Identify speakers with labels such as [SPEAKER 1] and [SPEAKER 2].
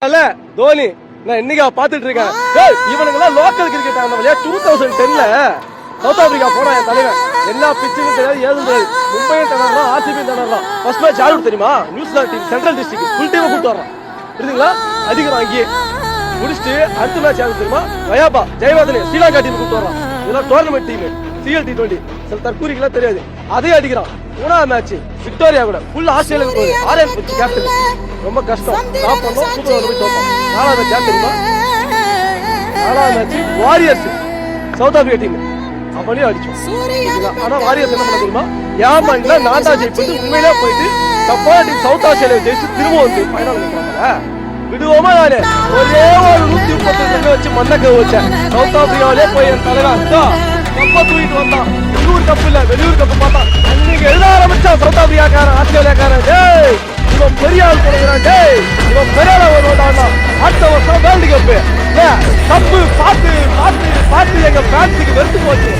[SPEAKER 1] அல்ல தோனி நான் இன்னைக்கு பாத்துட்டு இருக்கேன். இவனுங்கெல்லாம் லோக்கல் கிரிக்கெட் ஆனவங்க 2010ல சவுத் ஆப்பிரிக்கா போனா என் தலைவன் என்ன பிச்சுன்னு தெரியாது ஏதும் தெரியாது. மும்பையும் திணறலாம், ஆர்சிபியும் திணறலாம். ஃபர்ஸ்ட் மேட்ச் யாரு தெரியுமா? New Zealand team, central district full team கூப்பிட்டு வர்றான். புரியுதுங்களா? அடிக்கிறான் அங்கேயே முடிச்சுட்டு அடுத்த மேட்ச் யாரு தெரியுமா? வயாபா ஜெயவர்தனே ஸ்ரீலங்கா டீம் கூப்பிட்டு வர்றான். இதெல்லாம் டோர்னமெண்ட் டீம் CL-T20 சில தற்கூரிக்கெல்லாம் தெரியாது. அதே அடிக்கிறான். மூணாவது மேட்ச் விக்டோரியா கூட ஃபுல் ஆஸ்திரேலியா போகுது. ஆர்எம் கேப்டன் ரொம்ப கஷ்டம். ஸ்டாப் பண்ணோம், சூப்பர் போய் தோப்போம். நாலாவது மேட்ச் யார் தெரியுமா? நாலாவது match warriors south Africa team அப்படியே அடிச்சோம். ஆனா வாரியர்ஸ் என்ன பண்ண தெரியுமா? ஏமாண்ட்ல நான்டா ஜெயிச்சு உண்மையிலே போயிட்டு தப்பான டீம் சவுத் ஆஸ்திரேலியா ஜெயிச்சு திரும்ப வந்து ஃபைனல் நிற்கிறாங்க. விடுவோமா? நானு ஒரே ஒரு 132 வச்சு மண்ணக்க வச்சேன். சவுத் ஆப்பிரிக்காவிலே போய் என் தலைவன் கப்ப தூக்கிட்டு வந்தான். உள்ளூர் கப்பு இல்ல வெளியூர் கப்பு பார்த்தான். அன்னைக்கு எழுத ஆரம்பிச்சான் சவுத் ஆப்பிரிக்காக்காரன் ஆஸ்திரேலியாக்காரன். டேய் இவன் பெரிய ஆள் கொடுக்குறான். டேய் இவன் பெரிய வருவான். அடுத்த வருஷம் வேர்ல்டு கப்பு கப்பு பார்த்து பார்த்து பார்த்து எங்க ஃபேன்ஸுக்கு வெறுத்து போச்சு.